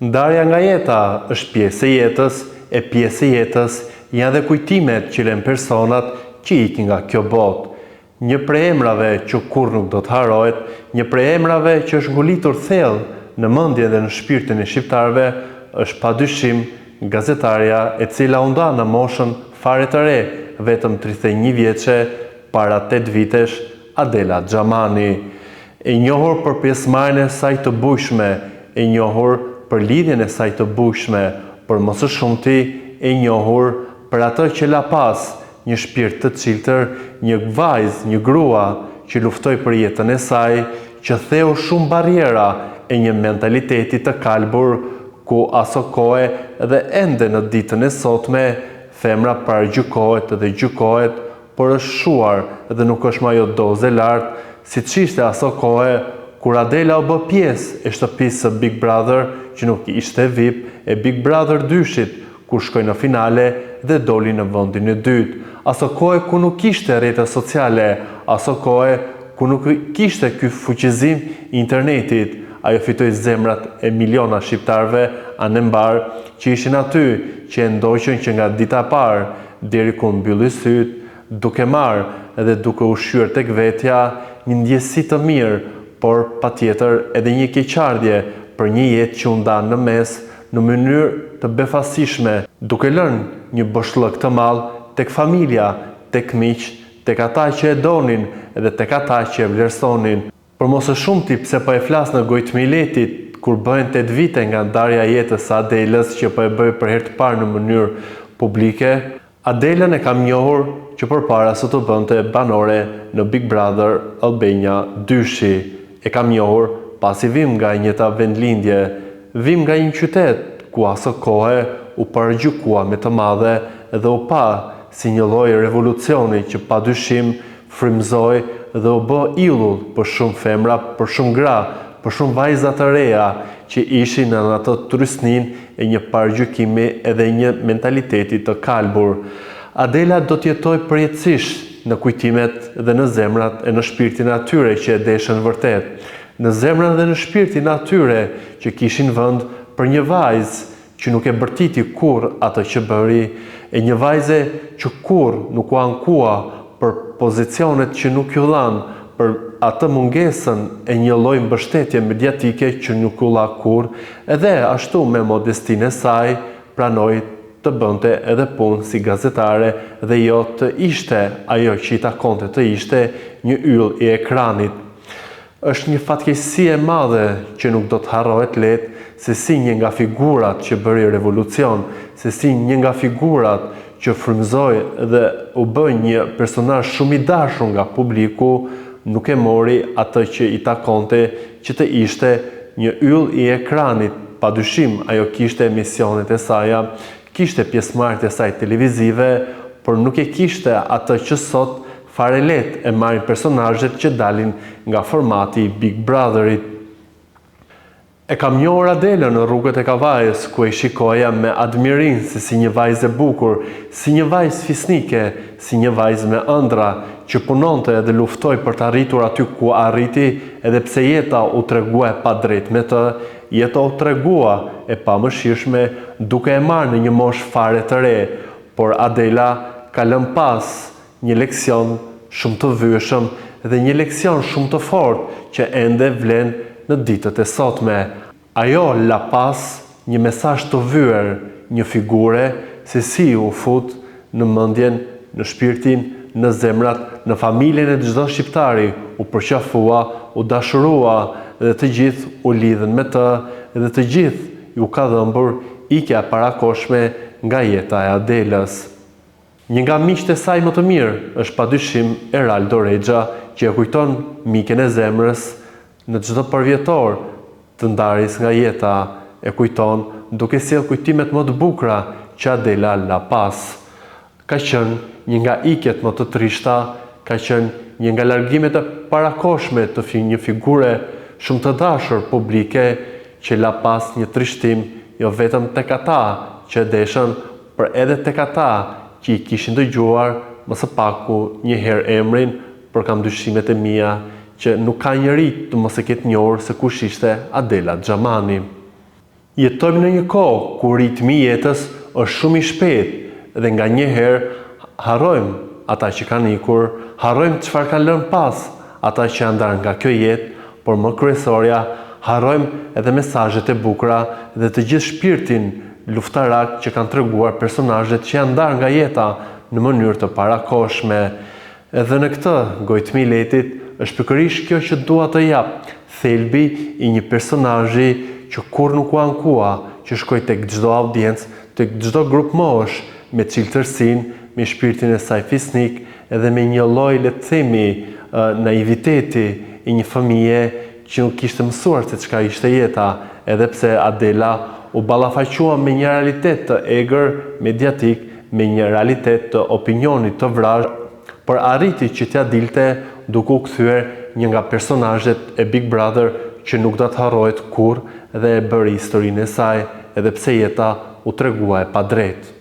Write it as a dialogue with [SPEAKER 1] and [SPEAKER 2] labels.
[SPEAKER 1] Ndarja nga jeta është pjesë e jetës, e pjesë e jetës janë dhe kujtimet që lën personat që ikin nga kjo botë. Një prej emrave që kur nuk do të harohet, një prej emrave që është ngolitur thellë në mendjen dhe në shpirtin e shqiptarëve është padyshim gazetarja e cila u nda në moshën fare të re, vetëm 31 vjeçe, para 8 vitesh, Adela Xhamani. E njohur për pjesëmarrjen e saj të bujshme, e njohur për lidhjen e saj të bujshme, por më së shumti e njohur për atë që la pas, një shpirt të çiltër, një vajzë, një grua që luftoi për jetën e saj, që theu shumë barriera e një mentaliteti të kalbur ku aso kohe dhe ende në ditën e sotme femra paragjykohet dhe gjykohet, por është shuar dhe nuk është më ajo dozë e lartë, siç ishte aso kohe kur Adela u bë pjesë e shtëpisë së Big Brother, që nuk ishte VIP, e Big Brother 2-shit, kur shkoi në finale dhe doli në vendin e dytë. Aso kohë ku nuk kishte rrjete sociale, aso kohë ku nuk kishte ky fuqizim i internetit, ajo fitoi zemrat e miliona shqiptarëve anembar që ishin aty, që e ndoqën që nga dita e parë deri ku mbylli syt, duke marrë dhe duke u shqyer tek vetja një ndjesi të mirë, por patjetër edhe një keqardhje për një jetë që u ndan në mes në mënyrë të befasishme, duke lënë një boshllëk të madh tek familja, tek miq, tek ata që e donin dhe tek ata që e vlerësonin. Por mos e shumti pse po e flas në gojë të Miletit, kur bëhen 8 vite nga ndarja e jetës së Adelës që po e bëj për herë të parë në mënyrë publike, Adelën e kam njohur që përpara se të bënte banore në Big Brother Albania 2-shi. E kam njohur pasi vim nga njëta vendlindje, vim nga një qytet ku aso kohë u paragjykua me të madhe dhe u pa si një lloj revolucioni që padyshim frymëzoi dhe u bë illull për shumë femra, për shumë gra, për shumë vajza të reja që ishin në atë trysninë e një paragjykimi edhe një mentaliteti të kalbur. Adela do të jetojë përjetësisht në kujtimet dhe në zemrat e në shpirtin e atyre që e deshën vërtet, në zemrat dhe në shpirtin e atyre që kishin vend për një vajzë që nuk e bërtiti kur atë që bëri, e një vajze që kur nuk u ankua për pozicionet që nuk ju dhanë, për atë mungesën e një lloj mbështetje mediatike që nuk u dha kur, edhe ashtu me modestinë e saj pranoi të bënte edhe punë si gazetare dhe jo të ishte ajo që i takonte të ishte një yll i ekranit. Është një fatkeqësi e madhe që nuk do të harrohet lehtë se si një nga figurat që bëri revolucion, se si një nga figurat që frymëzoi dhe u bë një personazh shumë i dashur nga publiku, nuk e mori atë që i takonte që të ishte një yll i ekranit. Padyshim ajo kishte emisionet e saja, kishte pjesëmarrjet e saj televizive, por nuk e kishte atë që sot fare lehtë e marrin personazhet që dalin nga formati i Big Brotherit. E kam njohur Adelën në rrugët e Kavajës, ku e shikoja me admirim se si një vajzë e bukur, si një vajzë fisnike, si një vajzë me ëndra, që punonte dhe luftoi për të arritur aty ku arriti, edhe pse jeta u tregua e padrejtë me të, jeta u tregua e pamëshirshme duke e marrë në një moshë fare të re, por Adela ka lënë pas një leksion shumë të vyeshëm dhe një leksion shumë të fortë që ende vlen në ditët e sotme. Ajo la pas një mesazh të vyer, një figure se si u fut në mendjen, në shpirtin, në zemrat, në familjen e çdo shqiptari, u përqafua, u dashurua dhe të gjithë u lidhen me të dhe të gjithë ju ka dhëmbur ikja parakoshme nga jeta e Adelës. Një nga miqtë e saj më të mirë është padyshim Eraldo Rexha, që e kujton miken e zemrës në çdo përvjetor të ndarjes nga jeta, e kujton duke sjellë kujtimet më të bukura që Adela la pas. Ka qenë një nga ikjet më të trishta, ka qenë një nga largimet e parakoshme të një figure shumë të dashur publike që la pas një trishtim jo vetëm tek ata që e deshën, por edhe tek ata që i kishin dëgjuar më së paku një herë emrin, por kam dyshimet e mia që nuk ka njeri të mos e ketë njohur se kush ishte Adela Xhamani. Jetojmë në një kohë ku ritmi i jetës është shumë i shpejtë dhe nganjëherë harrojmë ata që kanë ikur, harrojmë çfarë kanë lënë pas ata që janë ndarë nga kjo jetë, por më kryesorja harrojmë edhe mesazhet e bukura dhe të gjithë shpirtin luftarak që kanë treguar personazhet që janë ndarë nga jeta në mënyrë të parakohshme. Edhe në këtë gojtmi letit është pikërisht kjo që dua të jap thelbi i një personazhi që kur nuk u ankua, që shkoi tek çdo audiencë, tek çdo grup mosh, me cilëtërsinë, me shpirtin e saj fisnik, edhe me një lloj, le të themi, naiviteti i një fëmije që nuk kishte mësuar se çka ishte jeta, edhe pse Adela u ballafaqua me një realitet të egër mediatik, me një realitet të opinionit të vrazh, por arriti që t'ja dilte duke u kthyer një nga personazhet e Big Brother që nuk do të harrohet kurrë dhe e bëri historinë e saj, edhe pse jeta u tregua e padrejtë.